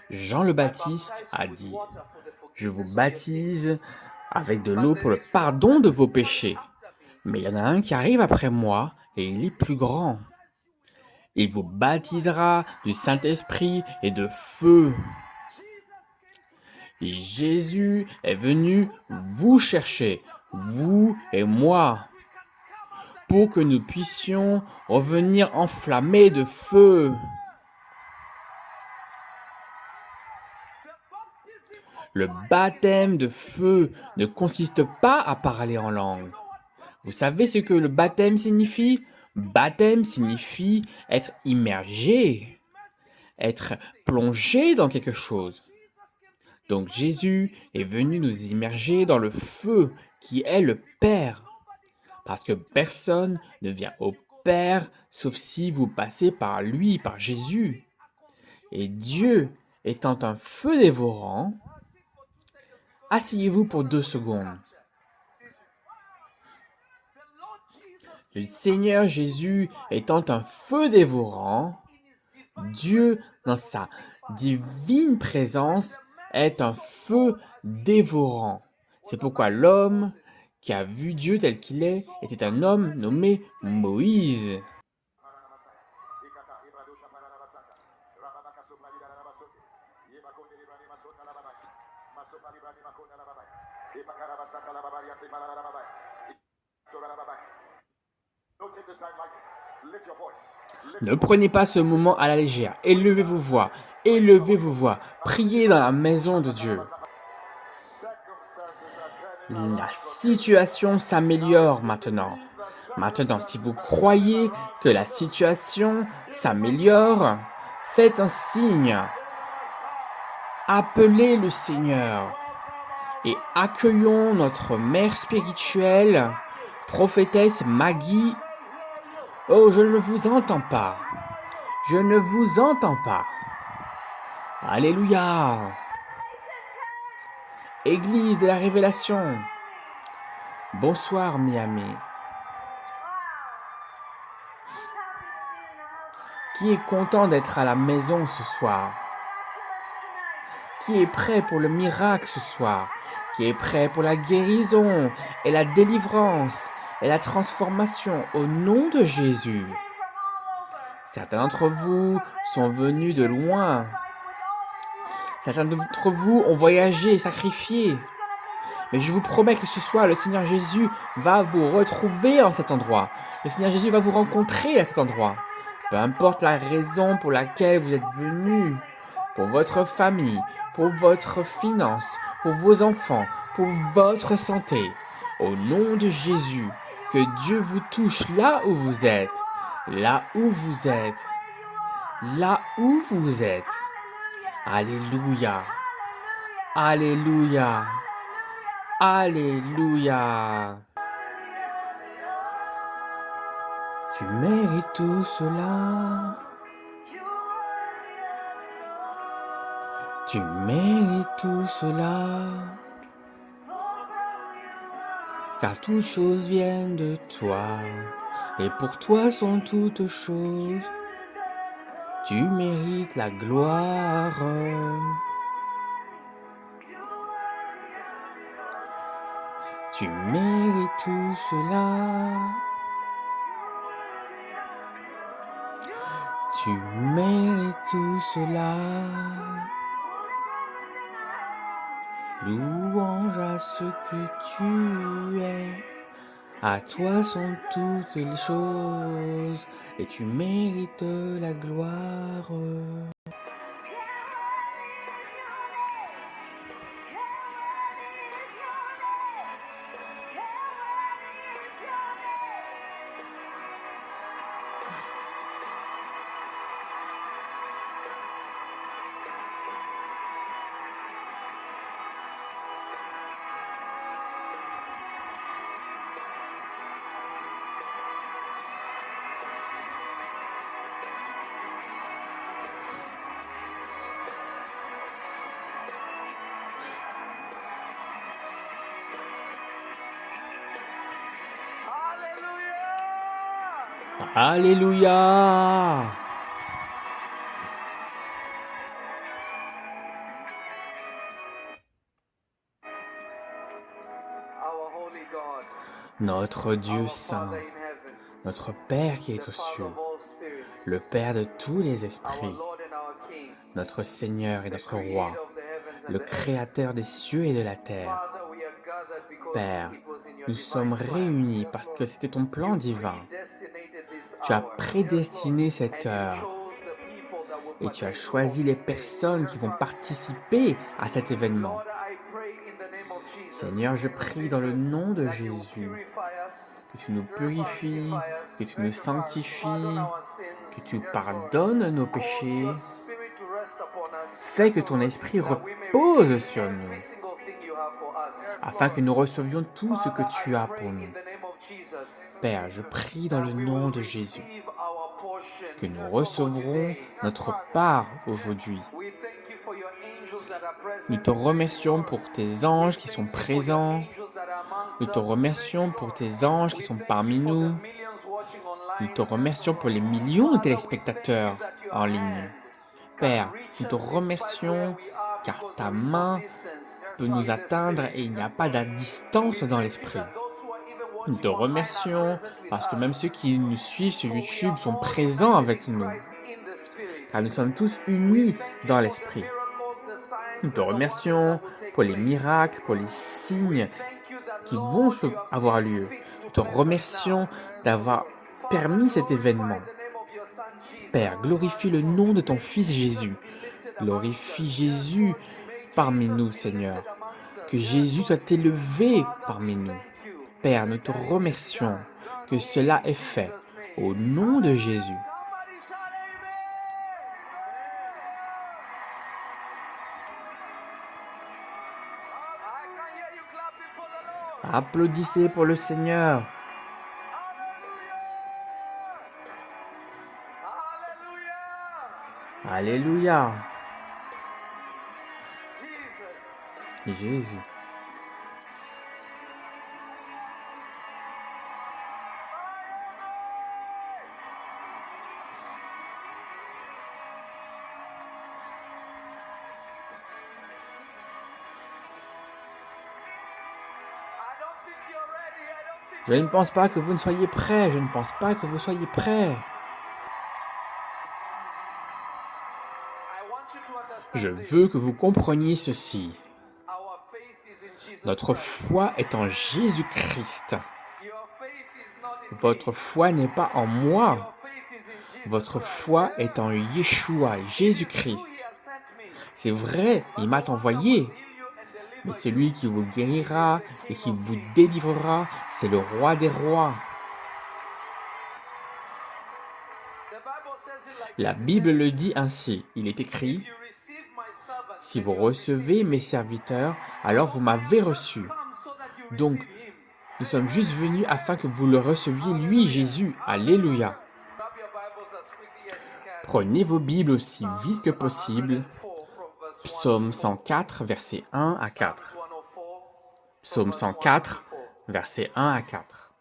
Jean le Baptiste a dit, je vous baptise avec de l'eau pour le pardon de vos péchés. Mais il y en a un qui arrive après moi et il est plus grand. Il vous baptisera du Saint-Esprit et de feu. Jésus est venu vous chercher, vous et moi, pour que nous puissions revenir enflammés de feu. Le baptême de feu ne consiste pas à parler en langue. Vous savez ce que le baptême signifie? Baptême signifie être immergé, être plongé dans quelque chose. Donc Jésus est venu nous immerger dans le feu qui est le Père. Parce que personne ne vient au Père sauf si vous passez par lui, par Jésus. Et Dieu étant un feu dévorant, asseyez-vous pour 2 secondes. Le Seigneur Jésus étant un feu dévorant, Dieu, dans sa divine présence, est un feu dévorant. C'est pourquoi l'homme qui a vu Dieu tel qu'il est était un homme nommé Moïse. Ne prenez pas ce moment à la légère. Élevez vos voix. Élevez vos voix. Priez dans la maison de Dieu. La situation s'améliore maintenant. Maintenant, si vous croyez que la situation s'améliore, faites un signe. Appelez le Seigneur et accueillons notre mère spirituelle, prophétesse Maggie. Oh, je ne vous entends pas. Je ne vous entends pas. Alléluia. Église de la Révélation. Bonsoir Miami. Qui est content d'être à la maison ce soir? Qui est prêt pour le miracle ce soir? Qui est prêt pour la guérison et la délivrance et la transformation au nom de Jésus? Certains d'entre vous sont venus de loin. Certains d'entre vous ont voyagé et sacrifié. Mais je vous promets que ce soir, le Seigneur Jésus va vous retrouver en cet endroit. Le Seigneur Jésus va vous rencontrer à cet endroit. Peu importe la raison pour laquelle vous êtes venus, pour votre famille, pour votre finance, pour vos enfants, pour votre santé. Au nom de Jésus, que Dieu vous touche là où vous êtes. Là où vous êtes. Là où vous êtes. Alléluia. Alléluia. Alléluia. Tu mérites tout cela. Tu mérites tout cela. Car toutes choses viennent de toi. Et pour toi sont toutes choses. Tu mérites la gloire. Tu mérites tout cela. Tu mérites tout cela. Louange à ce que tu es. À toi sont toutes les choses. Et tu mérites la gloire. Alléluia. Notre Dieu saint, notre Père qui est aux cieux, le Père de tous les esprits, notre Seigneur et notre Roi, le Créateur des cieux et de la terre. Père, nous sommes réunis parce que c'était ton plan divin. Tu as prédestiné cette heure et tu as choisi les personnes qui vont participer à cet événement. Seigneur, je prie dans le nom de Jésus que tu nous purifies, que tu nous sanctifies, que tu pardonnes nos péchés. Fais que ton esprit repose sur nous, afin que nous recevions tout ce que tu as pour nous. Père, je prie dans le nom de Jésus que nous recevrons notre part aujourd'hui. Nous te remercions pour tes anges qui sont présents. Nous te remercions pour tes anges qui sont parmi nous. Nous te remercions pour les millions de téléspectateurs en ligne. Père, nous te remercions car ta main peut nous atteindre et il n'y a pas de distance dans l'esprit. Nous te remercions parce que même ceux qui nous suivent sur YouTube sont présents avec nous, car nous sommes tous unis dans l'esprit. Nous te remercions pour les miracles, pour les signes qui vont avoir lieu. Nous te remercions d'avoir permis cet événement. Père, glorifie le nom de ton Fils Jésus. Glorifie Jésus parmi nous, Seigneur. Que Jésus soit élevé parmi nous. Père, nous te remercions que cela est fait au nom de Jésus. Applaudissez pour le Seigneur. Alléluia. Jésus. Je ne pense pas que vous ne soyez prêts. Je ne pense pas que vous soyez prêts. Je veux que vous compreniez ceci. Notre foi est en Jésus-Christ. Votre foi n'est pas en moi. Votre foi est en Yeshua, Jésus-Christ. C'est vrai, il m'a envoyé. Mais celui qui vous guérira et qui vous délivrera, c'est le roi des rois. La Bible le dit ainsi. Il est écrit, « Si vous recevez mes serviteurs, alors vous m'avez reçu. » Donc, nous sommes juste venus afin que vous le receviez, lui, Jésus. Alléluia. Prenez vos Bibles aussi vite que possible. Psaume 104, versets 1 à 4. Psaume 104, versets 1 à 4.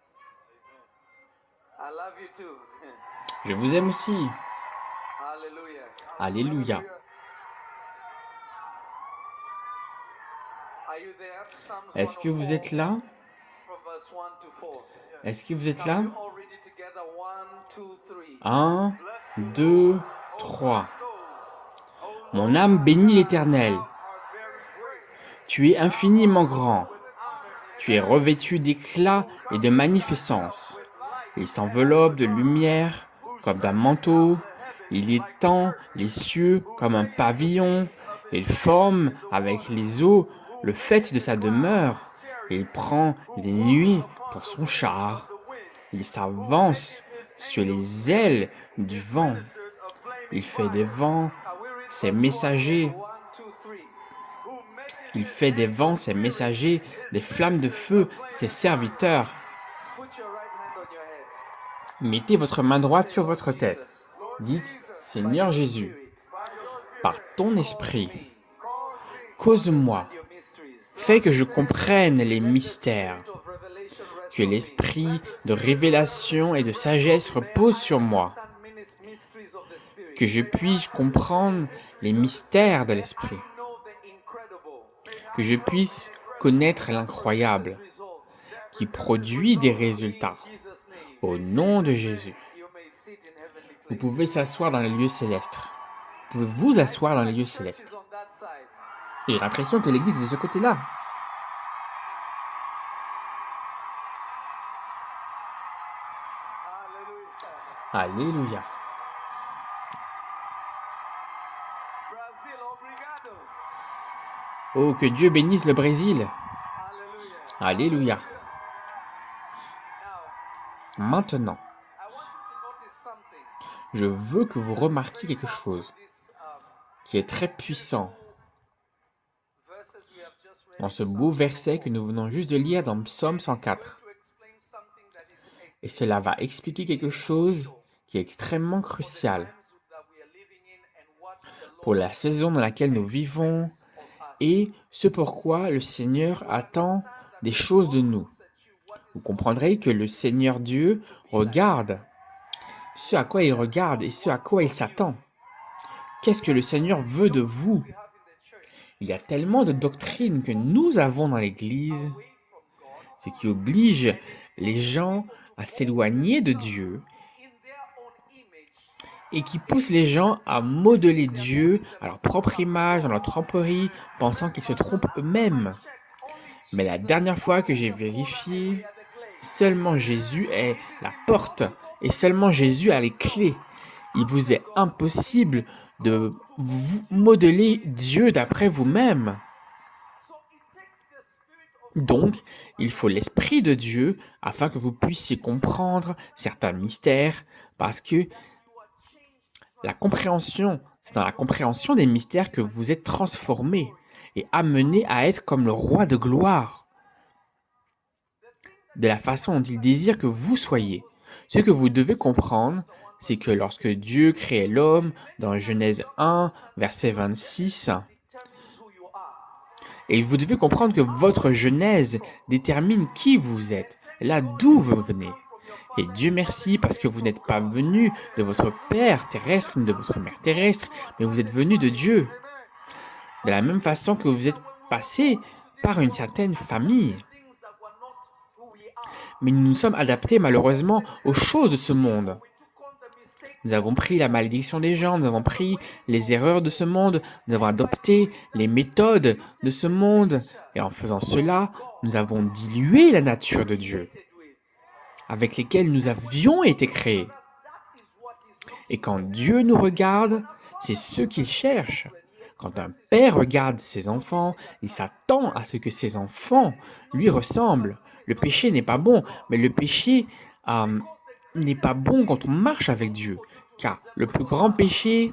Je vous aime aussi. Alléluia. Est-ce que vous êtes là? Est-ce que vous êtes là? 1, 2, 3. Mon âme bénit l'Éternel. Tu es infiniment grand. Tu es revêtu d'éclat et de magnificence. Il s'enveloppe de lumière comme d'un manteau. Il étend les cieux comme un pavillon. Il forme avec les eaux le faîte de sa demeure. Il prend les nuées pour son char. Il s'avance sur les ailes du vent. Il fait des vents ses messagers. Il fait des vents ses messagers, des flammes de feu ses serviteurs. Mettez votre main droite sur votre tête. Dites, Seigneur Jésus, par ton esprit, cause-moi, fais que je comprenne les mystères. Que l'esprit de révélation et de sagesse repose sur moi. Que je puisse comprendre les mystères de l'esprit. Que je puisse connaître l'incroyable, qui produit des résultats. Au nom de Jésus, vous pouvez s'asseoir dans les lieux célestes. Vous pouvez vous asseoir dans les lieux célestes. J'ai l'impression que l'église est de ce côté-là. Alléluia. Oh, que Dieu bénisse le Brésil. Alléluia. Maintenant, je veux que vous remarquiez quelque chose qui est très puissant dans ce beau verset que nous venons juste de lire dans Psaume 104. Et cela va expliquer quelque chose qui est extrêmement crucial pour la saison dans laquelle nous vivons et ce pourquoi le Seigneur attend des choses de nous. Vous comprendrez que le Seigneur Dieu regarde ce à quoi il regarde et ce à quoi il s'attend. Qu'est-ce que le Seigneur veut de vous? Il y a tellement de doctrines que nous avons dans l'Église, ce qui oblige les gens à s'éloigner de Dieu et qui pousse les gens à modeler Dieu à leur propre image, dans leur tromperie, pensant qu'ils se trompent eux-mêmes. Mais la dernière fois que j'ai vérifié, seulement Jésus est la porte et seulement Jésus a les clés. Il vous est impossible de vous modeler Dieu d'après vous-même. Donc, il faut l'Esprit de Dieu afin que vous puissiez comprendre certains mystères, parce que la compréhension, c'est dans la compréhension des mystères que vous êtes transformés et amenés à être comme le roi de gloire, de la façon dont il désire que vous soyez. Ce que vous devez comprendre, c'est que lorsque Dieu créait l'homme, dans Genèse 1, verset 26, et vous devez comprendre que votre genèse détermine qui vous êtes, là d'où vous venez. Et Dieu merci parce que vous n'êtes pas venu de votre père terrestre ni de votre mère terrestre, mais vous êtes venu de Dieu. De la même façon que vous êtes passé par une certaine famille. Mais nous nous sommes adaptés malheureusement aux choses de ce monde. Nous avons pris la malédiction des gens, nous avons pris les erreurs de ce monde, nous avons adopté les méthodes de ce monde, et en faisant cela, nous avons dilué la nature de Dieu, avec lesquelles nous avions été créés. Et quand Dieu nous regarde, c'est ce qu'il cherche. Quand un père regarde ses enfants, il s'attend à ce que ses enfants lui ressemblent. Le péché n'est pas bon, mais le péché n'est pas bon quand on marche avec Dieu. Car le plus grand péché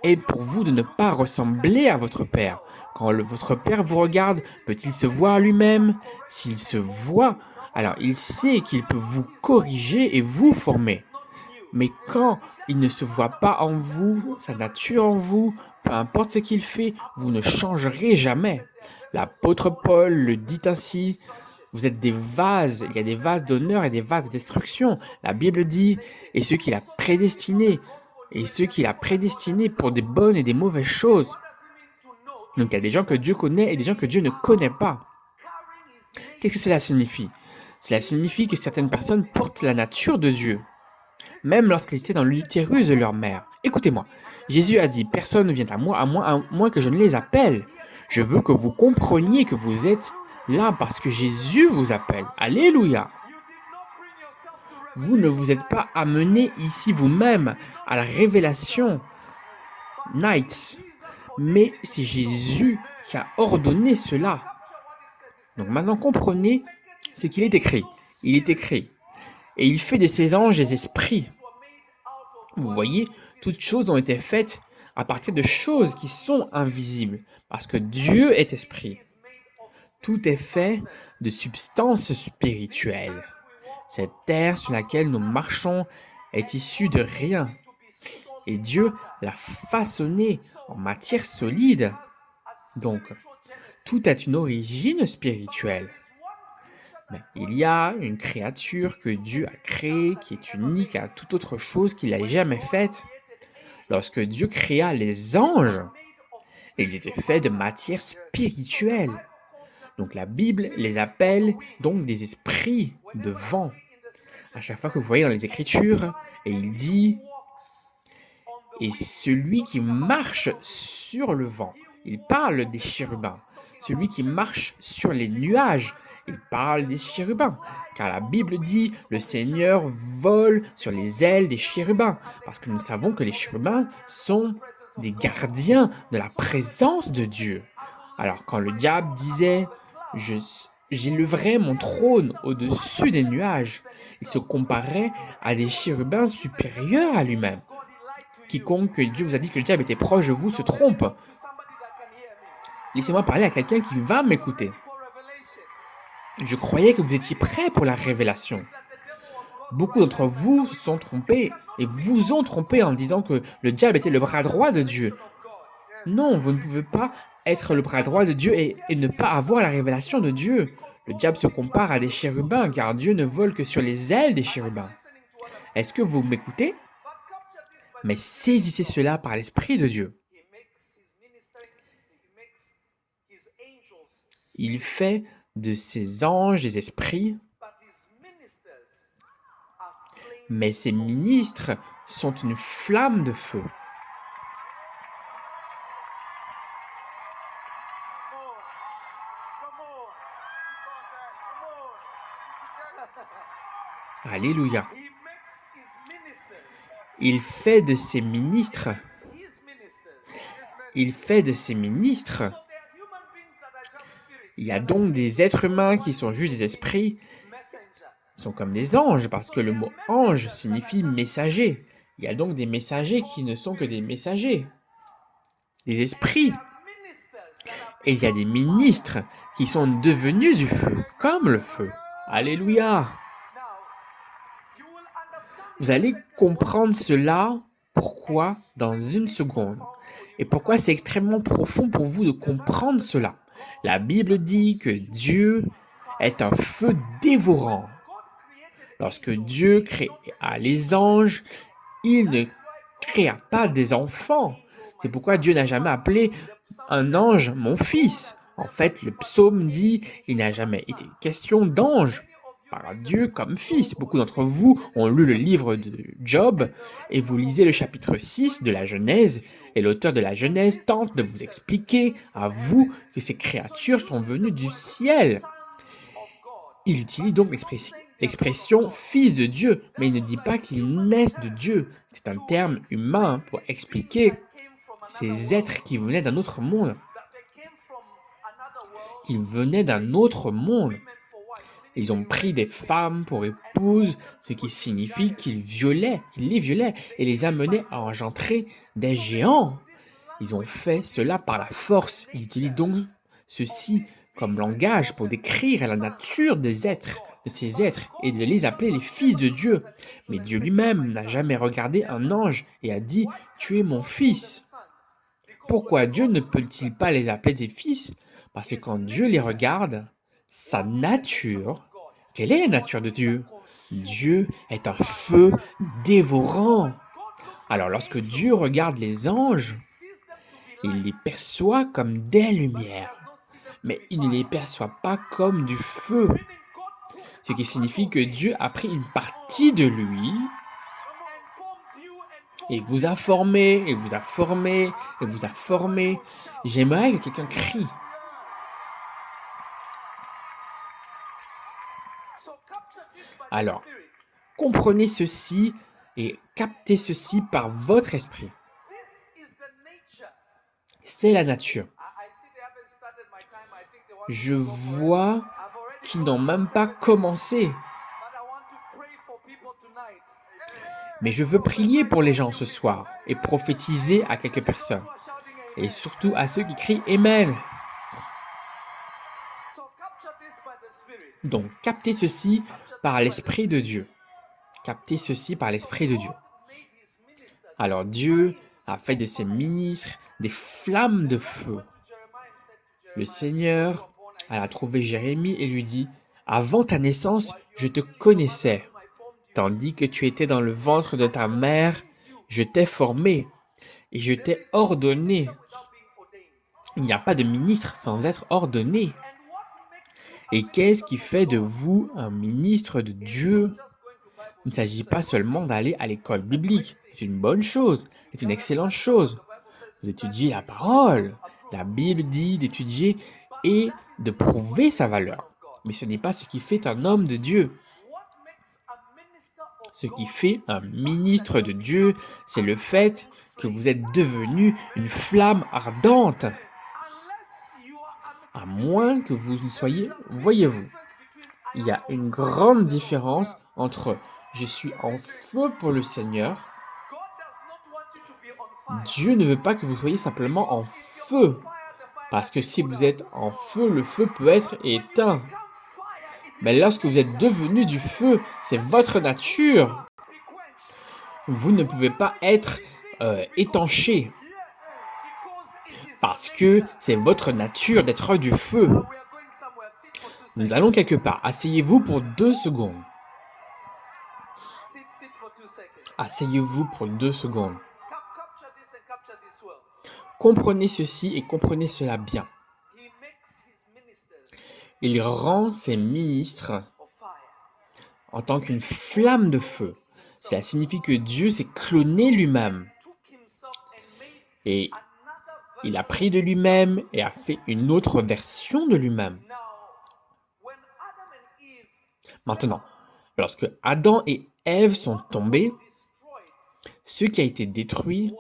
est pour vous de ne pas ressembler à votre Père. Quand votre Père vous regarde, peut-il se voir lui-même? S'il se voit, alors il sait qu'il peut vous corriger et vous former. Mais quand il ne se voit pas en vous, sa nature en vous, peu importe ce qu'il fait, vous ne changerez jamais. L'apôtre Paul le dit ainsi, vous êtes des vases, il y a des vases d'honneur et des vases de destruction. La Bible dit, et ceux qu'il a prédestinés, pour des bonnes et des mauvaises choses. Donc il y a des gens que Dieu connaît et des gens que Dieu ne connaît pas. Qu'est-ce que cela signifie? Cela signifie que certaines personnes portent la nature de Dieu, même lorsqu'ils étaient dans l'utérus de leur mère. Écoutez-moi, Jésus a dit, personne ne vient à moins que je ne les appelle. Je veux que vous compreniez que vous êtes là parce que Jésus vous appelle. Alléluia. Vous ne vous êtes pas amené ici vous-même à la révélation, Nights, mais c'est Jésus qui a ordonné cela. Donc maintenant comprenez ce qu'il est écrit. Il est écrit. Et il fait de ses anges des esprits. Vous voyez, toutes choses ont été faites à partir de choses qui sont invisibles, parce que Dieu est esprit. Tout est fait de substances spirituelles. Cette terre sur laquelle nous marchons est issue de rien. Et Dieu l'a façonnée en matière solide. Donc, tout a une origine spirituelle. Mais il y a une créature que Dieu a créée qui est unique à toute autre chose qu'il ait jamais faite. Lorsque Dieu créa les anges, ils étaient faits de matière spirituelle. Donc la Bible les appelle donc des esprits de vent. À chaque fois que vous voyez dans les Écritures, et il dit, et celui qui marche sur le vent, il parle des chérubins. Celui qui marche sur les nuages, il parle des chérubins. Car la Bible dit, le Seigneur vole sur les ailes des chérubins. Parce que nous savons que les chérubins sont des gardiens de la présence de Dieu. Alors quand le diable disait, j'élèverai mon trône au-dessus des nuages, il se comparait à des chérubins supérieurs à lui-même. Quiconque Dieu vous a dit que le diable était proche de vous se trompe. Laissez-moi parler à quelqu'un qui va m'écouter. Je croyais que vous étiez prêts pour la révélation. Beaucoup d'entre vous se sont trompés et vous ont trompé en disant que le diable était le bras droit de Dieu. Non, vous ne pouvez pas être le bras droit de Dieu et ne pas avoir la révélation de Dieu. Le diable se compare à des chérubins car Dieu ne vole que sur les ailes des chérubins. Est-ce que vous m'écoutez? Mais saisissez cela par l'Esprit de Dieu. Il fait de ses anges des esprits, mais ses ministres sont une flamme de feu. Alléluia. Il fait de ses ministres. Il fait de ses ministres. Il y a donc des êtres humains qui sont juste des esprits, ils sont comme des anges, parce que le mot ange signifie messager. Il y a donc des messagers qui ne sont que des messagers, des esprits. Et il y a des ministres qui sont devenus du feu, comme le feu. Alléluia. Vous allez comprendre cela, pourquoi, dans une seconde. Et pourquoi c'est extrêmement profond pour vous de comprendre cela. La Bible dit que Dieu est un feu dévorant. Lorsque Dieu créa les anges, il ne créa pas des enfants. C'est pourquoi Dieu n'a jamais appelé un ange mon fils. En fait, le psaume dit, il n'a jamais été question d'ange par Dieu comme fils. Beaucoup d'entre vous ont lu le livre de Job et vous lisez le chapitre 6 de la Genèse et l'auteur de la Genèse tente de vous expliquer à vous que ces créatures sont venues du ciel. Il utilise donc l'expression fils de Dieu, mais il ne dit pas qu'ils naissent de Dieu. C'est un terme humain pour expliquer ces êtres qui venaient d'un autre monde. Qu'ils venaient d'un autre monde. Ils ont pris des femmes pour épouses, ce qui signifie qu'ils les violaient et les amenaient à engendrer des géants. Ils ont fait cela par la force. Ils utilisent donc ceci comme langage pour décrire la nature de ces êtres, et de les appeler les fils de Dieu. Mais Dieu lui-même n'a jamais regardé un ange et a dit « Tu es mon fils ». Pourquoi Dieu ne peut-il pas les appeler des fils? Parce que quand Dieu les regarde, sa nature, quelle est la nature de Dieu? Dieu est un feu dévorant. Alors lorsque Dieu regarde les anges, il les perçoit comme des lumières, mais il ne les perçoit pas comme du feu. Ce qui signifie que Dieu a pris une partie de lui et vous a formé, et vous a formé, et vous a formé. J'aimerais que quelqu'un crie. Alors, comprenez ceci et captez ceci par votre esprit. C'est la nature. Je vois qu'ils n'ont même pas commencé. Mais je veux prier pour les gens ce soir et prophétiser à quelques personnes. Et surtout à ceux qui crient Amen. Donc, captez ceci par l'Esprit de Dieu. Captez ceci par l'Esprit de Dieu. Alors, Dieu a fait de ses ministres des flammes de feu. Le Seigneur alla trouver Jérémie et lui dit « Avant ta naissance, je te connaissais. Tandis que tu étais dans le ventre de ta mère, je t'ai formé et je t'ai ordonné. » Il n'y a pas de ministre sans être ordonné. Et qu'est-ce qui fait de vous un ministre de Dieu? Il ne s'agit pas seulement d'aller à l'école biblique. C'est une bonne chose, c'est une excellente chose. Vous étudiez la parole. La Bible dit d'étudier et de prouver sa valeur. Mais ce n'est pas ce qui fait un homme de Dieu. Ce qui fait un ministre de Dieu, c'est le fait que vous êtes devenu une flamme ardente. À moins que vous ne soyez, voyez-vous, il y a une grande différence entre je suis en feu pour le Seigneur. Dieu ne veut pas que vous soyez simplement en feu. Parce que si vous êtes en feu, le feu peut être éteint. Mais lorsque vous êtes devenu du feu, c'est votre nature. Vous ne pouvez pas être étanché. Parce que c'est votre nature d'être du feu. Nous allons quelque part. Asseyez-vous pour 2 secondes. Asseyez-vous pour 2 secondes. Comprenez ceci et comprenez cela bien. Il rend ses ministres en tant qu'une flamme de feu. Cela signifie que Dieu s'est cloné lui-même. Et il a pris de lui-même et a fait une autre version de lui-même. Maintenant, lorsque Adam et Ève sont tombés, ce qui a été détruit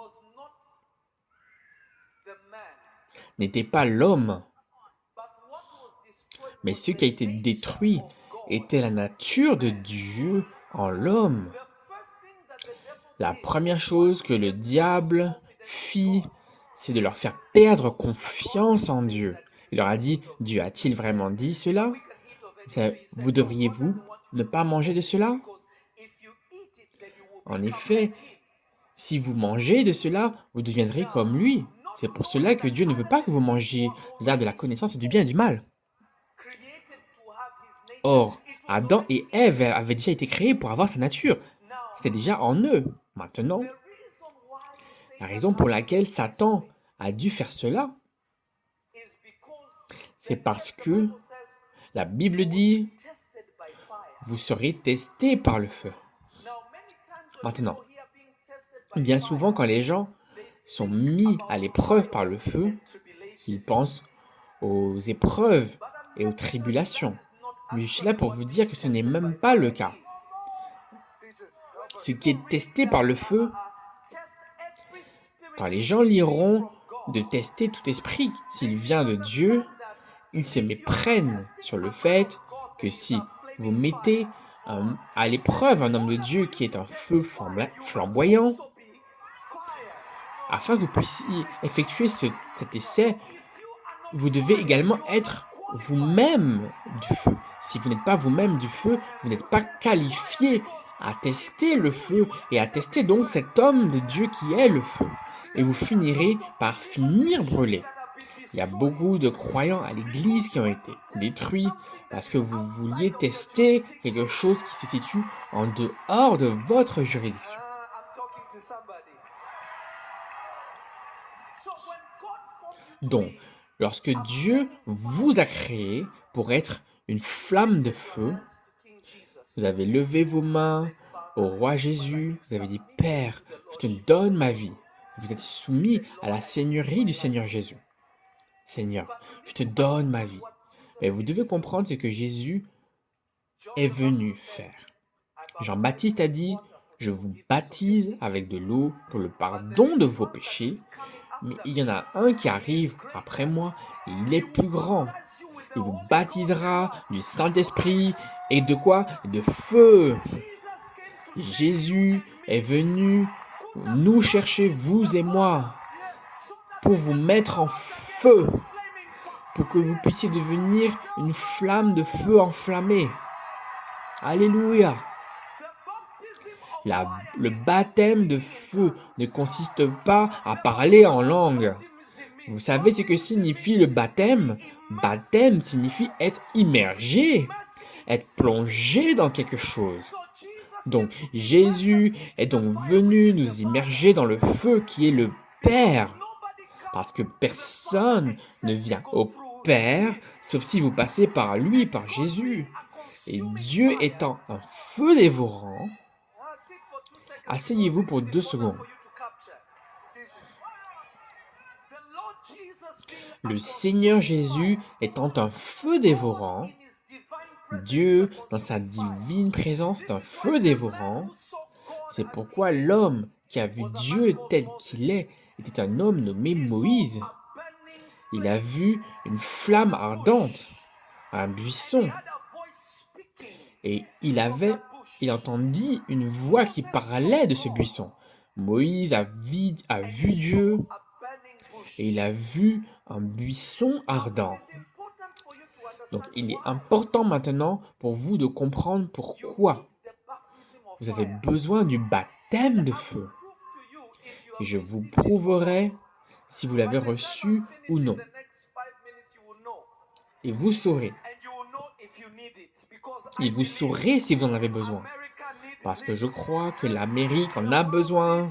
n'était pas l'homme, mais ce qui a été détruit était la nature de Dieu en l'homme. La première chose que le diable fit, c'est de leur faire perdre confiance en Dieu. Il leur a dit, Dieu a-t-il vraiment dit cela? Vous devriez-vous ne pas manger de cela? En effet, si vous mangez de cela, vous deviendrez comme lui. C'est pour cela que Dieu ne veut pas que vous mangiez de l'arbre de la connaissance et du bien et du mal. Or, Adam et Ève avaient déjà été créés pour avoir sa nature. C'était déjà en eux. Maintenant, la raison pour laquelle Satan a dû faire cela, c'est parce que la Bible dit, vous serez testés par le feu. Maintenant, bien souvent quand les gens sont mis à l'épreuve par le feu, ils pensent aux épreuves et aux tribulations. Mais je suis là pour vous dire que ce n'est même pas le cas. Ce qui est testé par le feu, quand les gens liront de tester tout esprit s'il vient de Dieu, ils se méprennent sur le fait que si vous mettez à l'épreuve un homme de Dieu qui est un feu flamboyant, afin que vous puissiez effectuer cet essai, vous devez également être vous-même du feu. Si vous n'êtes pas vous-même du feu, vous n'êtes pas qualifié à tester le feu et à tester donc cet homme de Dieu qui est le feu. Et vous finirez par finir brûlé. Il y a beaucoup de croyants à l'église qui ont été détruits parce que vous vouliez tester quelque chose qui se situe en dehors de votre juridiction. Donc, lorsque Dieu vous a créé pour être une flamme de feu, vous avez levé vos mains au roi Jésus, vous avez dit, Père, je te donne ma vie. Vous êtes soumis à la seigneurie du Seigneur Jésus. Seigneur, je te donne ma vie. Mais vous devez comprendre ce que Jésus est venu faire. Jean-Baptiste a dit, je vous baptise avec de l'eau pour le pardon de vos péchés, mais il y en a un qui arrive après moi et il est plus grand. Il vous baptisera du Saint-Esprit et de quoi? De feu. Jésus est venu nous chercher, vous et moi, pour vous mettre en feu, pour que vous puissiez devenir une flamme de feu enflammée. Alléluia. Le baptême de feu ne consiste pas à parler en langue. Vous savez ce que signifie le baptême? Baptême signifie être immergé, être plongé dans quelque chose. Donc Jésus est donc venu nous immerger dans le feu qui est le Père. Parce que personne ne vient au Père, sauf si vous passez par lui, par Jésus. Et Dieu étant un feu dévorant, asseyez-vous pour 2 secondes. Le Seigneur Jésus étant un feu dévorant, Dieu, dans sa divine présence, est un feu dévorant. C'est pourquoi l'homme qui a vu Dieu tel qu'il est était un homme nommé Moïse. Il a vu une flamme ardente, un buisson, et il entendit une voix qui parlait de ce buisson. Moïse a vu Dieu et il a vu un buisson ardent. Donc il est important maintenant pour vous de comprendre pourquoi vous avez besoin du baptême de feu. Et je vous prouverai si vous l'avez reçu ou non. Et vous saurez. Et vous saurez si vous en avez besoin. Parce que je crois que l'Amérique en a besoin.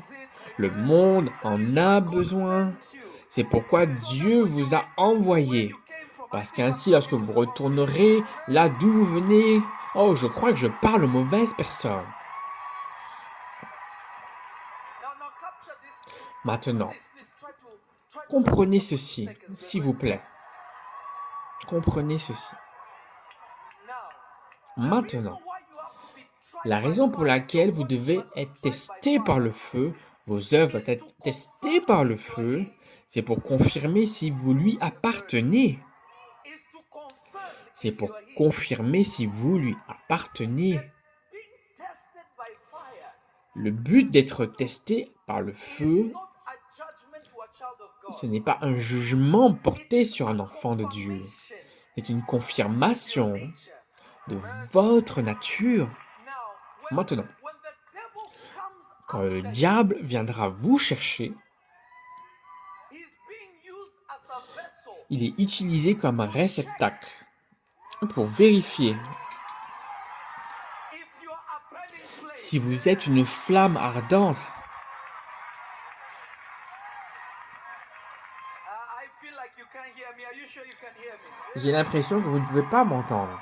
Le monde en a besoin. C'est pourquoi Dieu vous a envoyé. Parce qu'ainsi, lorsque vous retournerez là d'où vous venez, oh, je crois que je parle aux mauvaises personnes. Maintenant, comprenez ceci, s'il vous plaît. Comprenez ceci. Maintenant, la raison pour laquelle vous devez être testé par le feu, vos œuvres doivent être testées par le feu, c'est pour confirmer si vous lui appartenez. C'est pour confirmer si vous lui appartenez. Le but d'être testé par le feu, ce n'est pas un jugement porté sur un enfant de Dieu. C'est une confirmation de votre nature. Maintenant, quand le diable viendra vous chercher, il est utilisé comme un réceptacle pour vérifier si vous êtes une flamme ardente. J'ai l'impression que vous ne pouvez pas m'entendre.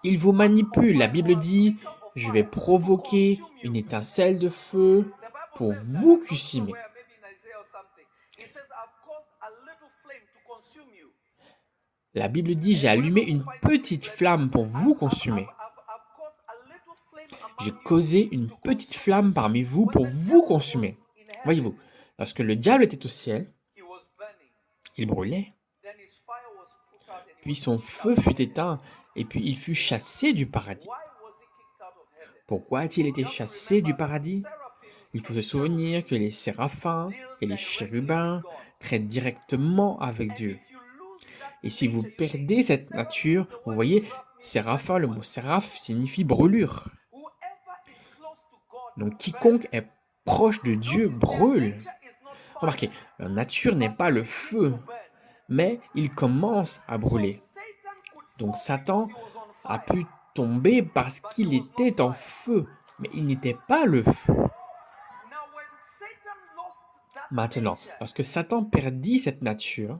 Il vous manipule. La Bible dit, je vais provoquer une étincelle de feu pour vous consumer. La Bible dit, j'ai allumé une petite flamme pour vous consumer. J'ai causé une petite flamme parmi vous pour vous consumer. Voyez-vous, parce que le diable était au ciel, il brûlait, puis son feu fut éteint, et puis il fut chassé du paradis. Pourquoi a-t-il été chassé du paradis? Il faut se souvenir que les séraphins et les chérubins traitent directement avec Dieu. Et si vous perdez cette nature, vous voyez, séraphin, le mot séraph signifie brûlure. Donc quiconque est proche de Dieu brûle. Remarquez, la nature n'est pas le feu, mais il commence à brûler. Donc Satan a pu tomber parce qu'il était en feu, mais il n'était pas le feu. Maintenant, parce que Satan perdit cette nature,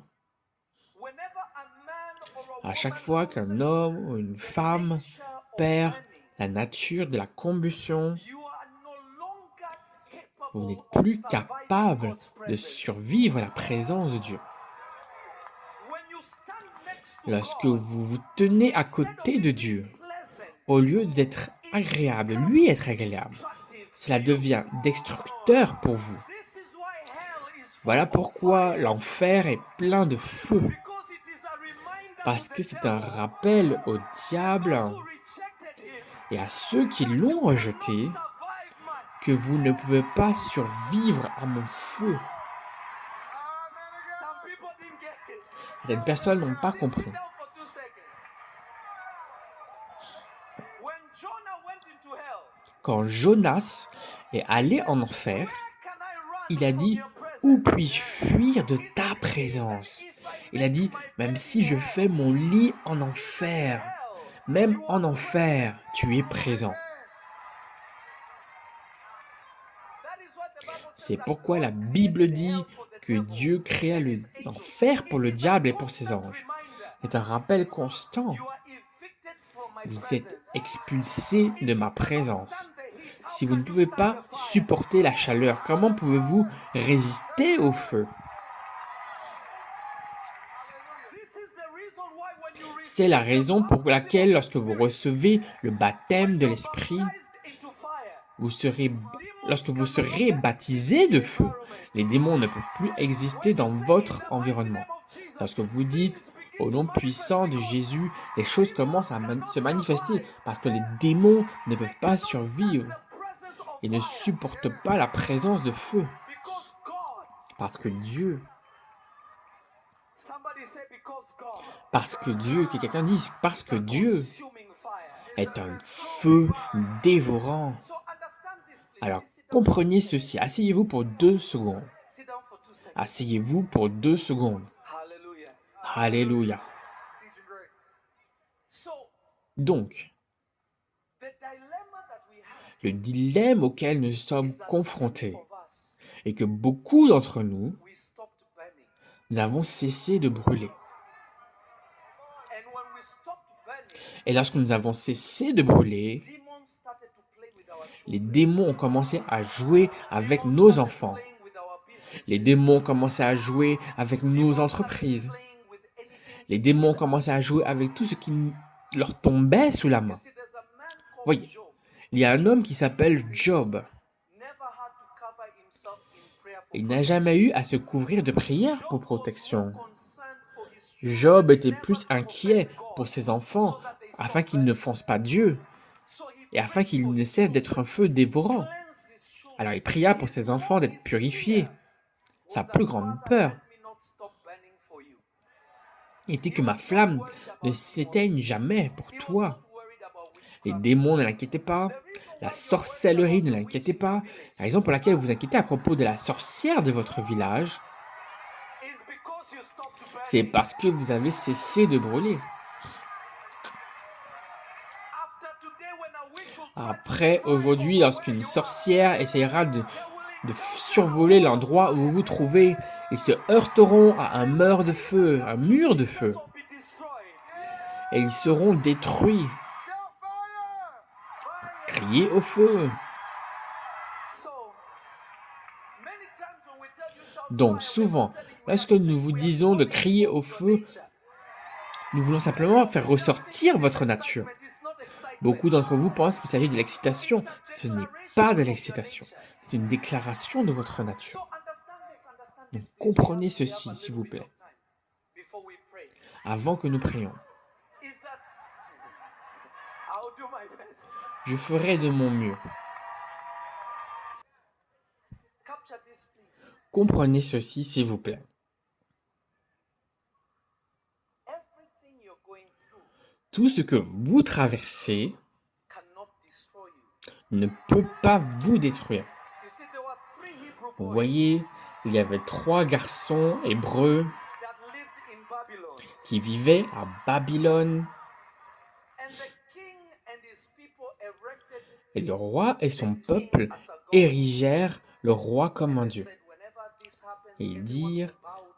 à chaque fois qu'un homme ou une femme perd la nature de la combustion, vous n'êtes plus capable de survivre à la présence de Dieu. Lorsque vous vous tenez à côté de Dieu, au lieu d'être agréable, lui être agréable, cela devient destructeur pour vous. Voilà pourquoi l'enfer est plein de feu. Parce que c'est un rappel au diable et à ceux qui l'ont rejeté que vous ne pouvez pas survivre à mon feu. Certaines personnes n'ont pas compris. Quand Jonas est allé en enfer, il a dit, où puis-je fuir de ta présence? Il a dit, même si je fais mon lit en enfer, même en enfer, tu es présent. C'est pourquoi la Bible dit que Dieu créa l'enfer pour le diable et pour ses anges. C'est un rappel constant. Vous êtes expulsés de ma présence. Si vous ne pouvez pas supporter la chaleur, comment pouvez-vous résister au feu? C'est la raison pour laquelle lorsque vous recevez le baptême de l'Esprit, lorsque vous serez baptisé de feu, les démons ne peuvent plus exister dans votre environnement. Lorsque vous dites au nom puissant de Jésus, les choses commencent à se manifester parce que les démons ne peuvent pas survivre et ne supportent pas la présence de feu. Parce que Dieu, que quelqu'un dise, parce que Dieu est un feu dévorant. Alors, comprenez ceci. Asseyez-vous pour 2 secondes. Asseyez-vous pour 2 secondes. Alléluia. Donc, le dilemme auquel nous sommes confrontés est que beaucoup d'entre nous avons cessé de brûler. Et lorsque nous avons cessé de brûler, les démons ont commencé à jouer avec nos enfants. Les démons ont commencé à jouer avec nos entreprises. Les démons ont commencé à jouer avec tout ce qui leur tombait sous la main. Voyez, il y a un homme qui s'appelle Job. Il n'a jamais eu à se couvrir de prières pour protection. Job était plus inquiet pour ses enfants afin qu'ils ne foncent pas Dieu et afin qu'ils ne cessent d'être un feu dévorant. Alors il pria pour ses enfants d'être purifiés. Sa plus grande peur était que ma flamme ne s'éteigne jamais pour toi. Les démons ne l'inquiétaient pas, la sorcellerie ne l'inquiétait pas. La raison pour laquelle vous vous inquiétez à propos de la sorcière de votre village, c'est parce que vous avez cessé de brûler. Après, aujourd'hui, lorsqu'une sorcière essayera de survoler l'endroit où vous vous trouvez, ils se heurteront à un mur de feu, et ils seront détruits. Criez au feu. Donc souvent, lorsque nous vous disons de crier au feu, nous voulons simplement faire ressortir votre nature. Beaucoup d'entre vous pensent qu'il s'agit de l'excitation. Ce n'est pas de l'excitation. C'est une déclaration de votre nature. Donc comprenez ceci, s'il vous plaît, avant que nous prions. Je ferai de mon mieux. Comprenez ceci, s'il vous plaît. Tout ce que vous traversez ne peut pas vous détruire. Vous voyez, il y avait 3 garçons hébreux qui vivaient à Babylone. Et le roi et son peuple érigèrent le roi comme un dieu. Et ils dirent,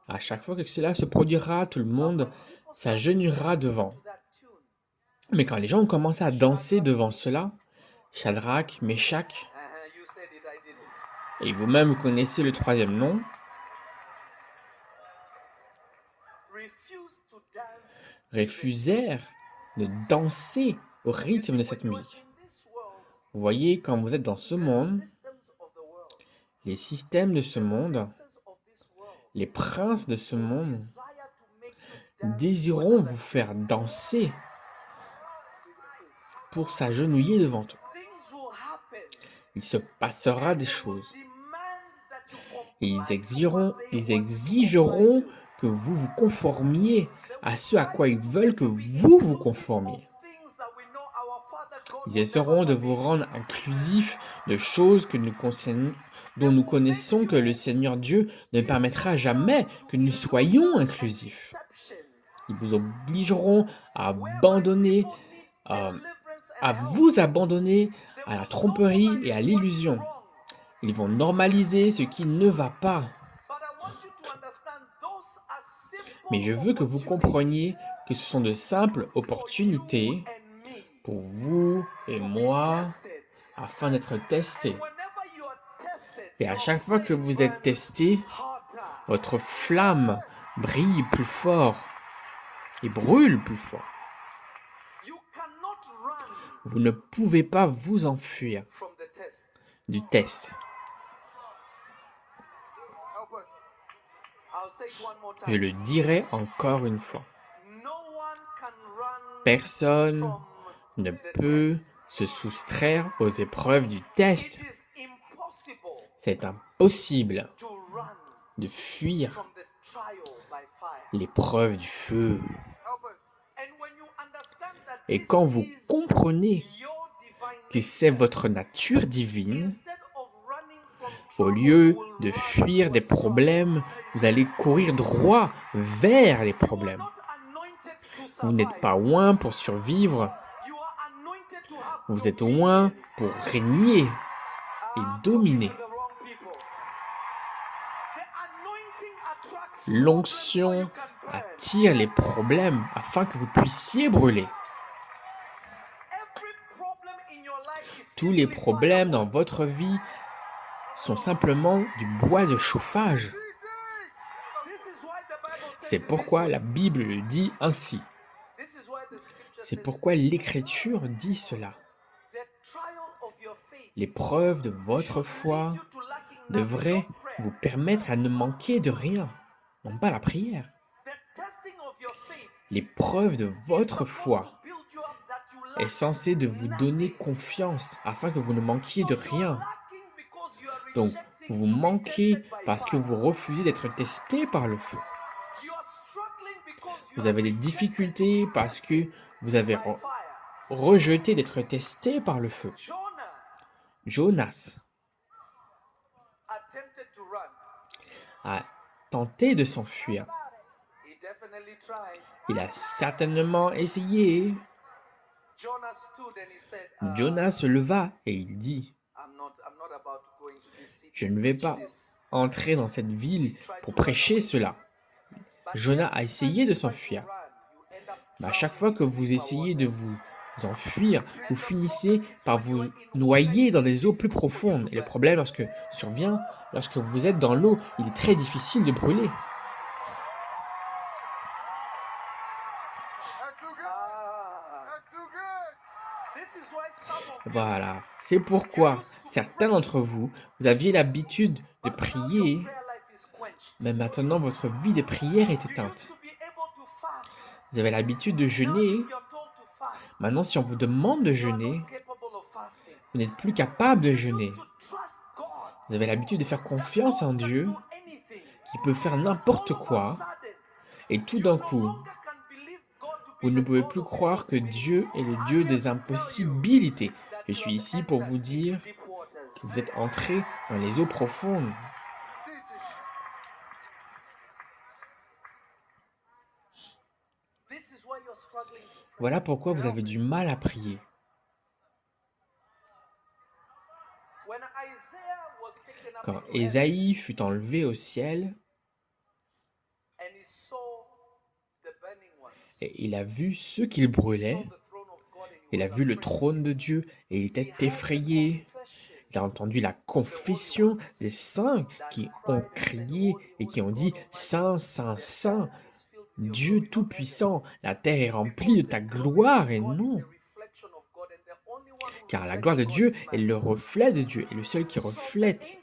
à chaque fois que cela se produira, tout le monde s'agenouillera devant. Mais quand les gens ont commencé à danser devant cela, Shadrach, Meshach, et vous-même vous connaissez le 3e nom, refusèrent de danser au rythme de cette musique. Vous voyez, quand vous êtes dans ce monde, les systèmes de ce monde, les princes de ce monde désireront vous faire danser pour s'agenouiller devant eux. Il se passera des choses. Et ils exigeront que vous vous conformiez à ce à quoi ils veulent que vous vous conformiez. Ils essaieront de vous rendre inclusif de choses dont nous connaissons que le Seigneur Dieu ne permettra jamais que nous soyons inclusifs. Ils vous obligeront à vous abandonner à la tromperie et à l'illusion. Ils vont normaliser ce qui ne va pas. Mais je veux que vous compreniez que ce sont de simples opportunités pour vous et moi afin d'être testés. Et à chaque fois que vous êtes testé, votre flamme brille plus fort et brûle plus fort. Vous ne pouvez pas vous enfuir du test. Je le dirai encore une fois. Personne ne peut se soustraire aux épreuves du test. C'est impossible de fuir l'épreuve du feu. Et quand vous comprenez que c'est votre nature divine, au lieu de fuir des problèmes, vous allez courir droit vers les problèmes. Vous n'êtes pas oint pour survivre, vous êtes oint pour régner et dominer. L'onction attire les problèmes afin que vous puissiez brûler. Tous les problèmes dans votre vie sont simplement du bois de chauffage. C'est pourquoi la Bible le dit ainsi. C'est pourquoi l'Écriture dit cela. L'épreuve de votre foi devrait vous permettre à ne manquer de rien, non pas la prière. L'épreuve de votre foi est censée de vous donner confiance afin que vous ne manquiez de rien. Donc, vous manquez parce que vous refusez d'être testé par le feu. Vous avez des difficultés parce que vous avez rejeté d'être testé par le feu. Jonas a tenté de s'enfuir. Il a certainement essayé. Jonas se leva et il dit, « Je ne vais pas entrer dans cette ville pour prêcher cela. » Jonas a essayé de s'enfuir. Mais à chaque fois que vous essayez de vous enfuir, vous finissez par vous noyer dans des eaux plus profondes. Et le problème lorsque vous êtes dans l'eau, il est très difficile de brûler. Voilà, c'est pourquoi certains d'entre vous, vous aviez l'habitude de prier, mais maintenant votre vie de prière est éteinte. Vous avez l'habitude de jeûner. Maintenant, si on vous demande de jeûner, vous n'êtes plus capable de jeûner. Vous avez l'habitude de faire confiance en Dieu, qui peut faire n'importe quoi, et tout d'un coup, vous ne pouvez plus croire que Dieu est le Dieu des impossibilités. Je suis ici pour vous dire que vous êtes entrés dans les eaux profondes. Voilà pourquoi vous avez du mal à prier. Quand Ésaïe fut enlevé au ciel, et il a vu ceux qu'il brûlait, il a vu le trône de Dieu et il était effrayé. Il a entendu la confession des saints qui ont crié et qui ont dit « Saint, Saint, Saint, Dieu Tout-Puissant, la terre est remplie de ta gloire et non. » Car la gloire de Dieu est le reflet de Dieu et le seul qui reflète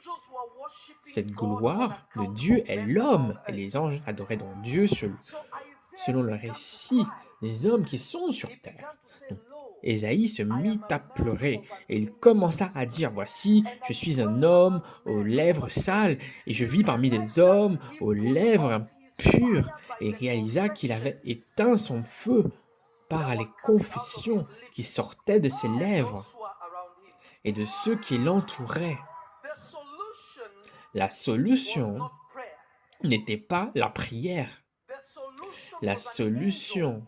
cette gloire de Dieu est l'homme. Et les anges adoraient donc Dieu selon le récit des hommes qui sont sur terre. Donc, Ésaïe se mit à pleurer et il commença à dire « Voici, je suis un homme aux lèvres sales et je vis parmi des hommes aux lèvres impures. » Et il réalisa qu'il avait éteint son feu par les confessions qui sortaient de ses lèvres et de ceux qui l'entouraient. La solution n'était pas la prière. La solution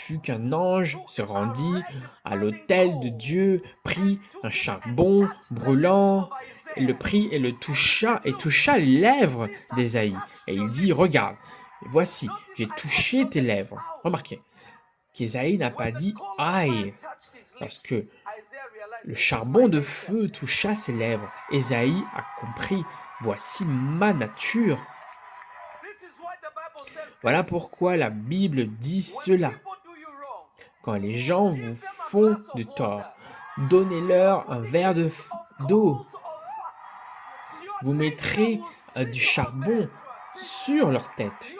fut qu'un ange se rendit à l'autel de Dieu, prit un charbon brûlant, et le prit et toucha les lèvres d'Ésaïe. Et il dit, regarde, voici, j'ai touché tes lèvres. Remarquez qu'Ésaïe n'a pas dit aïe, parce que le charbon de feu toucha ses lèvres. Ésaïe a compris, voici ma nature. Voilà pourquoi la Bible dit cela. Quand les gens vous font du tort, donnez-leur un verre d'eau. Vous mettrez du charbon sur leur tête.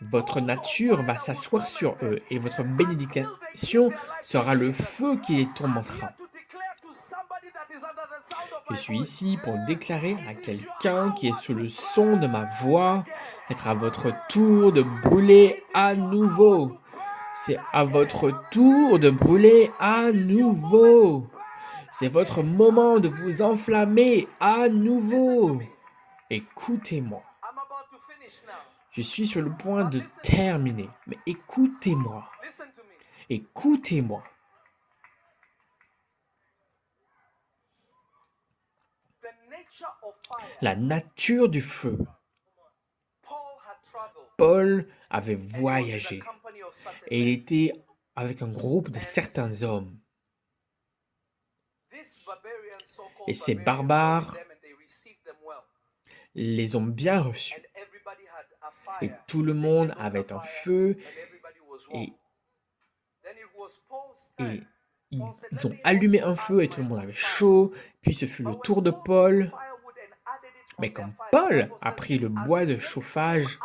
Votre nature va s'asseoir sur eux et votre bénédiction sera le feu qui les tourmentera. Je suis ici pour déclarer à quelqu'un qui est sous le son de ma voix d'être à votre tour de brûler à nouveau. C'est à votre tour de brûler à nouveau. C'est votre moment de vous enflammer à nouveau. Écoutez-moi. Je suis sur le point de terminer, mais écoutez-moi. Écoutez-moi. La nature du feu. Paul avait voyagé et il était avec un groupe de certains hommes. Et ces barbares les ont bien reçus. Et tout le monde avait un feu et ils ont allumé un feu et tout le monde avait chaud. Puis ce fut le tour de Paul. Mais quand Paul a pris le bois de chauffage,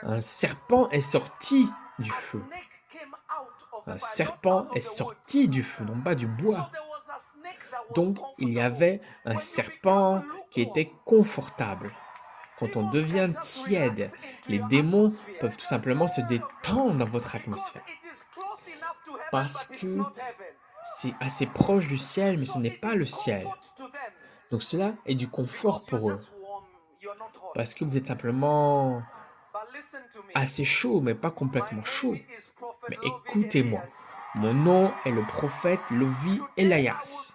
un serpent est sorti du feu. Un serpent est sorti du feu, non pas du bois. Donc, il y avait un serpent qui était confortable. Quand on devient tiède, les démons peuvent tout simplement se détendre dans votre atmosphère. Parce que c'est assez proche du ciel, mais ce n'est pas le ciel. Donc cela est du confort pour eux. Parce que vous êtes simplement assez chaud, mais pas complètement chaud. Mais écoutez-moi, mon nom est le prophète Lovi Elias.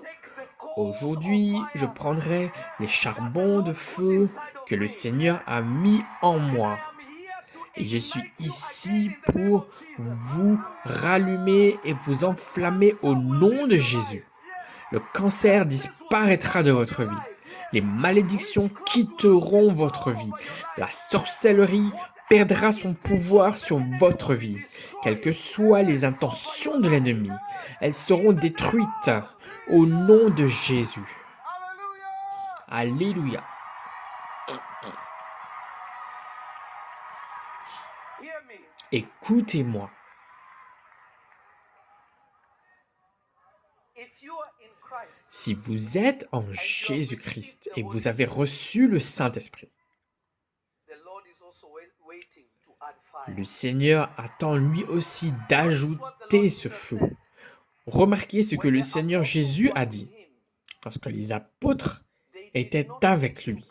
Aujourd'hui, je prendrai les charbons de feu que le Seigneur a mis en moi. Et je suis ici pour vous rallumer et vous enflammer au nom de Jésus. Le cancer disparaîtra de votre vie. Les malédictions quitteront votre vie. La sorcellerie perdra son pouvoir sur votre vie. Quelles que soient les intentions de l'ennemi, elles seront détruites au nom de Jésus. Alléluia. Écoutez-moi. Si vous êtes en Jésus-Christ et vous avez reçu le Saint-Esprit, le Seigneur attend lui aussi d'ajouter ce feu. Remarquez ce que le Seigneur Jésus a dit. Lorsque les apôtres étaient avec lui,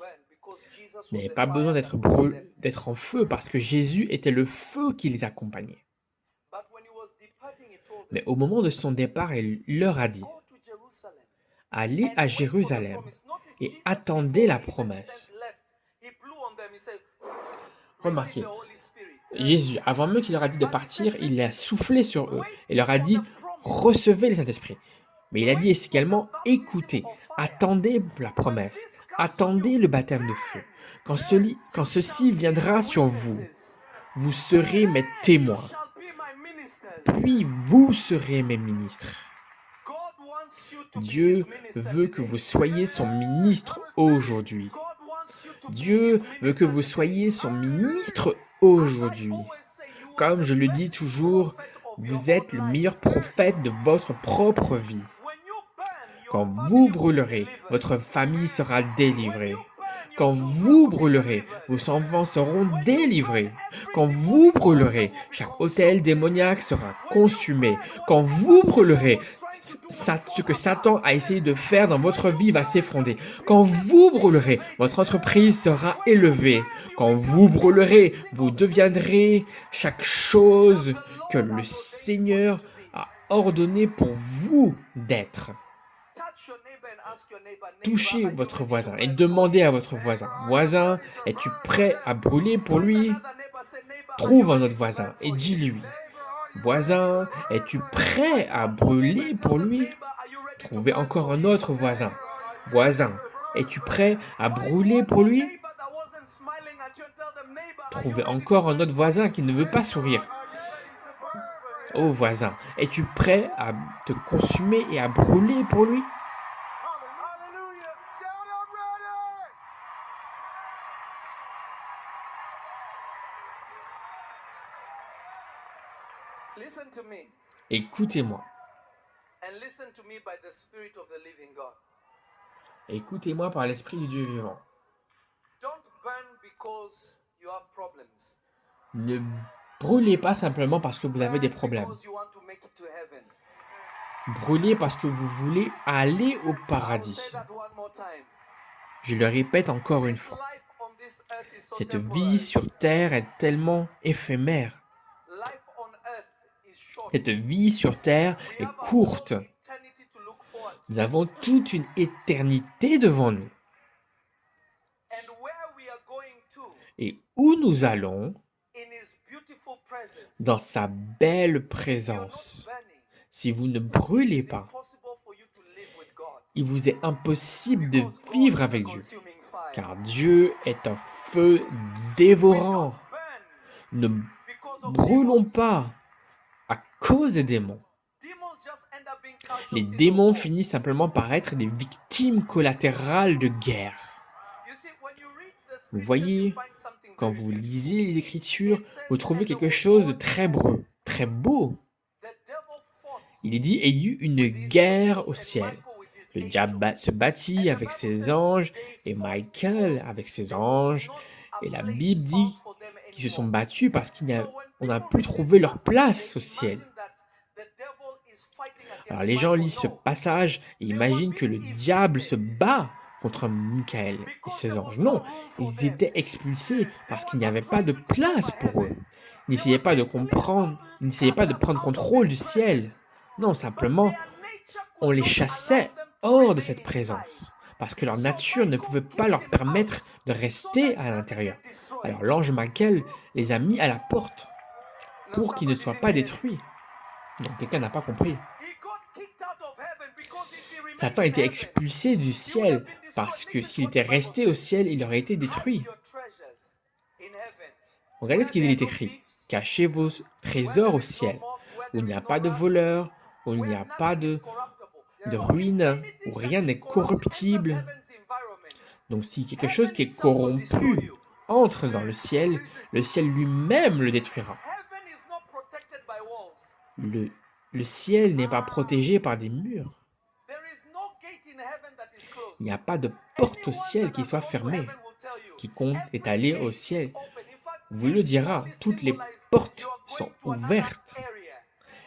il n'y avait pas besoin d'être en feu parce que Jésus était le feu qui les accompagnait. Mais au moment de son départ, il leur a dit, allez à Jérusalem et attendez la promesse. Remarquez, Jésus, avant même qu'il leur a dit de partir, il a soufflé sur eux et leur a dit, recevez le Saint-Esprit. Mais il a dit également, écoutez, attendez la promesse, attendez le baptême de feu. Quand ceci viendra sur vous, vous serez mes témoins, puis vous serez mes ministres. Dieu veut que vous soyez son ministre aujourd'hui. Dieu veut que vous soyez son ministre aujourd'hui. Comme je le dis toujours, vous êtes le meilleur prophète de votre propre vie. Quand vous brûlerez, votre famille sera délivrée. Quand vous brûlerez, vos enfants seront délivrés. Quand vous brûlerez, chaque hôtel démoniaque sera consumé. Quand vous brûlerez, ce que Satan a essayé de faire dans votre vie va s'effondrer. Quand vous brûlerez, votre entreprise sera élevée. Quand vous brûlerez, vous deviendrez chaque chose que le Seigneur a ordonné pour vous d'être. Touchez votre voisin et demandez à votre voisin, voisin, es-tu prêt à brûler pour lui? Trouve un autre voisin et dis-lui, voisin, es-tu prêt à brûler pour lui? Trouvez encore un autre voisin. Voisin, es-tu prêt à brûler pour lui? Trouvez encore un autre voisin qui ne veut pas sourire. Oh voisin, es-tu prêt à te consumer et à brûler pour lui? Écoutez-moi. Écoutez-moi par l'Esprit du Dieu vivant. Ne brûlez pas simplement parce que vous avez des problèmes. Brûlez parce que vous voulez aller au paradis. Je le répète encore une fois. Cette vie sur terre est tellement éphémère. Cette vie sur terre est courte. Nous avons toute une éternité devant nous. Et où nous allons, dans sa belle présence, si vous ne brûlez pas, il vous est impossible de vivre avec Dieu, car Dieu est un feu dévorant. Ne brûlons pas à cause des démons. Les démons finissent simplement par être des victimes collatérales de guerre. Vous voyez, quand vous lisez les Écritures, vous trouvez quelque chose de très beau. Il est dit, il y eut une guerre au ciel. Le diable se battit avec ses anges et Michael avec ses anges. Et la Bible dit qu'ils se sont battus parce qu'on n'a plus trouvé leur place au ciel. Alors les gens lisent ce passage et imaginent que le diable se bat contre Michael et ses anges. Non, ils étaient expulsés parce qu'il n'y avait pas de place pour eux. Ils n'essayaient pas de comprendre, ils n'essayaient pas de prendre contrôle du ciel. Non, simplement, on les chassait hors de cette présence, parce que leur nature ne pouvait pas leur permettre de rester à l'intérieur. Alors l'ange Michael les a mis à la porte pour qu'ils ne soient pas détruits. Donc quelqu'un n'a pas compris. Satan était expulsé du ciel parce que s'il était resté au ciel, il aurait été détruit. Regardez ce qu'il est écrit. Cachez vos trésors au ciel, où il n'y a pas de voleurs, où il n'y a pas de ruine, où rien n'est corruptible. Donc si quelque chose qui est corrompu entre dans le ciel lui-même le détruira. Le ciel n'est pas protégé par des murs. Il n'y a pas de porte au ciel qui soit fermée. Quiconque est allé au ciel vous le dira, toutes les portes sont ouvertes.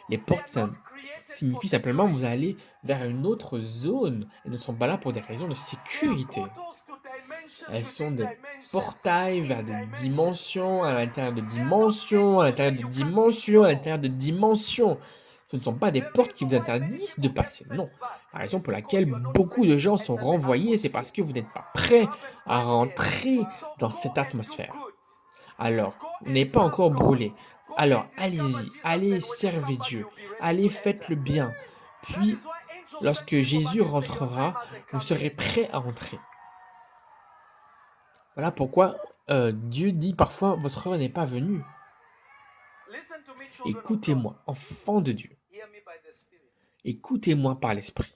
Les portes signifient simplement que vous allez vers une autre zone. Elles ne sont pas là pour des raisons de sécurité. Elles sont des portails vers des dimensions, à l'intérieur de dimensions, à l'intérieur de dimensions, à l'intérieur de dimensions. Ce ne sont pas des portes qui vous interdisent de passer, non. La raison pour laquelle beaucoup de gens sont renvoyés, c'est parce que vous n'êtes pas prêts à rentrer dans cette atmosphère. Alors, vous n'êtes pas encore brûlé. Alors, allez-y, allez, servez Dieu, allez, faites le bien. Puis, lorsque Jésus rentrera, vous serez prêts à entrer. Voilà pourquoi Dieu dit parfois, votre heure n'est pas venue. Écoutez-moi, enfants de Dieu. Écoutez-moi par l'Esprit.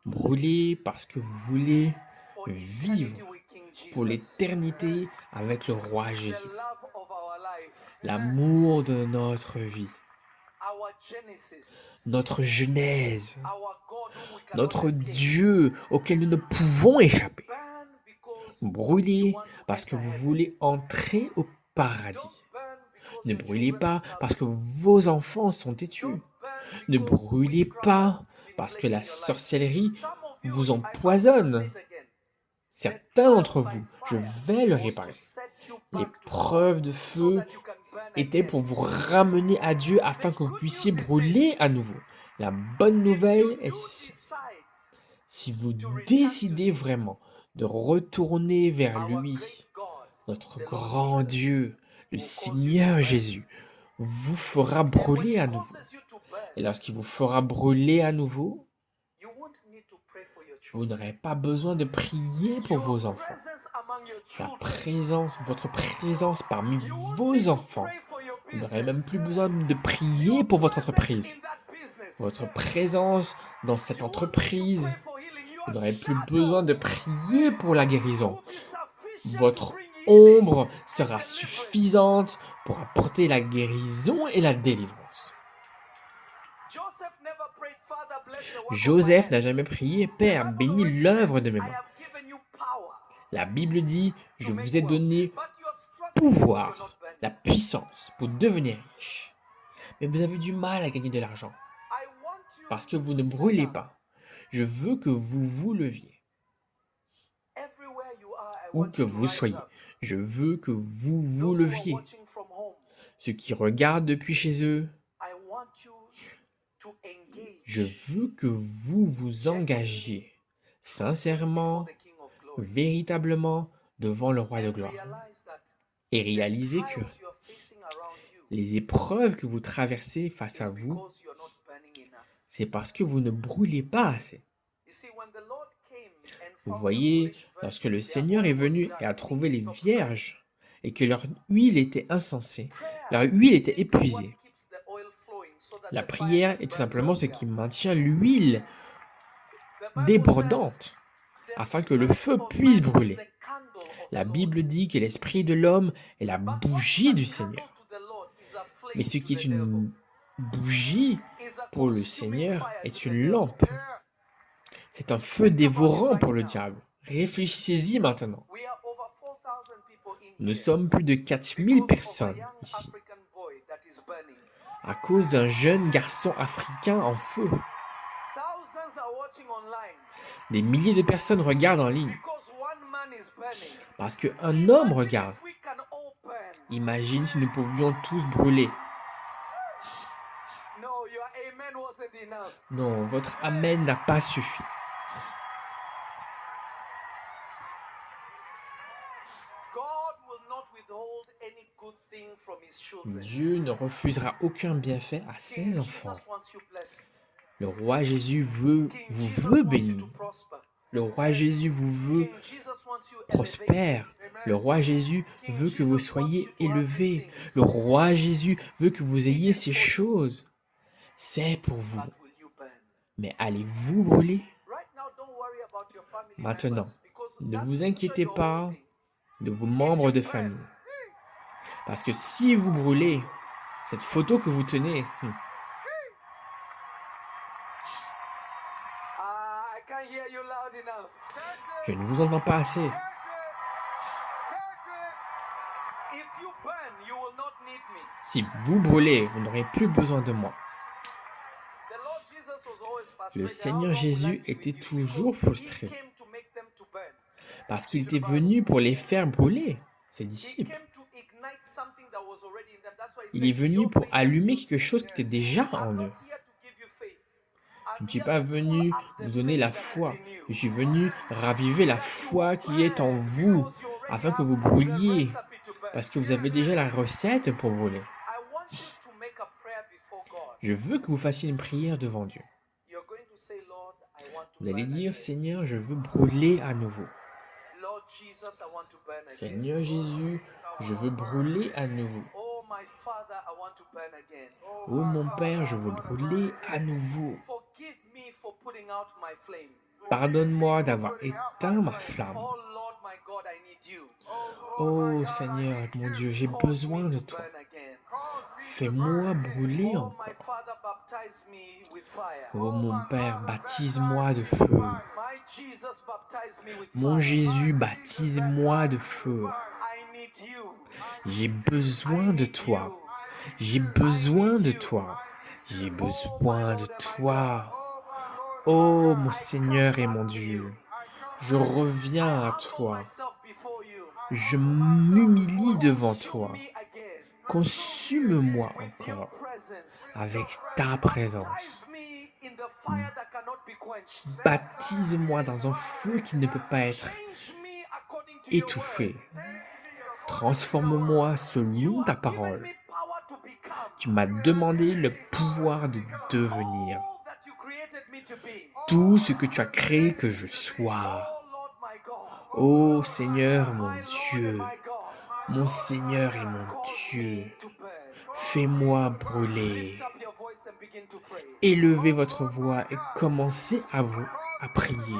Brûlez parce que vous voulez vivre pour l'éternité avec le roi Jésus. L'amour de notre vie. Notre genèse. Notre Dieu auquel nous ne pouvons échapper. Brûlez parce que vous voulez entrer au paradis. Ne brûlez pas parce que vos enfants sont têtus. Ne brûlez pas parce que la sorcellerie vous empoisonne. Certains d'entre vous, je vais le réparer. Les preuves de feu étaient pour vous ramener à Dieu afin que vous puissiez brûler à nouveau. La bonne nouvelle est ceci. Si vous décidez vraiment de retourner vers lui, notre grand Dieu, le Seigneur Jésus, vous fera brûler à nouveau. Et lorsqu'il vous fera brûler à nouveau, vous n'aurez pas besoin de prier pour vos enfants. Votre présence parmi vos enfants, vous n'aurez même plus besoin de prier pour votre entreprise. Votre présence dans cette entreprise, vous n'aurez plus besoin de prier pour la guérison. Votre ombre sera suffisante pour apporter la guérison et la délivrance. Joseph n'a jamais prié, Père, bénis l'œuvre de mes mains. La Bible dit, je vous ai donné pouvoir, la puissance pour devenir riche. Mais vous avez du mal à gagner de l'argent parce que vous ne brûlez pas. Je veux que vous vous leviez. Où que vous soyez, je veux que vous vous leviez. Ceux qui regardent depuis chez eux, je veux que vous vous engagiez sincèrement, véritablement devant le roi de gloire et réalisez que les épreuves que vous traversez face à vous, c'est parce que vous ne brûlez pas assez. Vous voyez, lorsque le Seigneur est venu et a trouvé les vierges et que leur huile était insensée, leur huile était épuisée, la prière est tout simplement ce qui maintient l'huile débordante afin que le feu puisse brûler. La Bible dit que l'esprit de l'homme est la bougie du Seigneur. Mais ce qui est une bougie pour le Seigneur est une lampe. C'est un feu dévorant pour le diable. Réfléchissez-y maintenant. Nous sommes plus de 4000 personnes ici à cause d'un jeune garçon africain en feu. Des milliers de personnes regardent en ligne parce qu'un homme regarde. Imagine si nous pouvions tous brûler. Non, votre amen n'a pas suffi. Dieu ne refusera aucun bienfait à ses enfants. Le roi Jésus vous veut béni. Le roi Jésus vous veut prospère. Le roi Jésus veut que vous soyez élevés. Le roi Jésus veut que vous ayez ces choses. C'est pour vous. Mais allez-vous brûler? Maintenant, ne vous inquiétez pas de vos membres de famille. Parce que si vous brûlez, cette photo que vous tenez, je ne vous entends pas assez. Si vous brûlez, vous n'aurez plus besoin de moi. Le Seigneur Jésus était toujours frustré parce qu'il était venu pour les faire brûler, ses disciples. Il est venu pour allumer quelque chose qui était déjà en eux. Je ne suis pas venu vous donner la foi. Je suis venu raviver la foi qui est en vous afin que vous brûliez parce que vous avez déjà la recette pour brûler. Je veux que vous fassiez une prière devant Dieu. Vous allez dire, Seigneur, je veux brûler à nouveau. Seigneur Jésus, je veux brûler à nouveau. Oh mon Père, je veux brûler à nouveau. Pardonne-moi d'avoir éteint ma flamme. Oh Seigneur, mon Dieu, j'ai besoin de toi. Fais-moi brûler encore. Oh mon Père, baptise-moi de feu. Mon Jésus, baptise-moi de feu. J'ai besoin de toi. J'ai besoin de toi. J'ai besoin de toi. Oh, mon Seigneur et mon Dieu, je reviens à toi. Je m'humilie devant toi. Consume-moi encore avec ta présence. Baptise-moi dans un feu qui ne peut pas être étouffé. Transforme-moi selon ta parole. Tu m'as demandé le pouvoir de devenir tout ce que tu as créé que je sois. Ô Seigneur mon Dieu, mon Seigneur et mon Dieu, fais-moi brûler. Élevez votre voix et commencez à prier.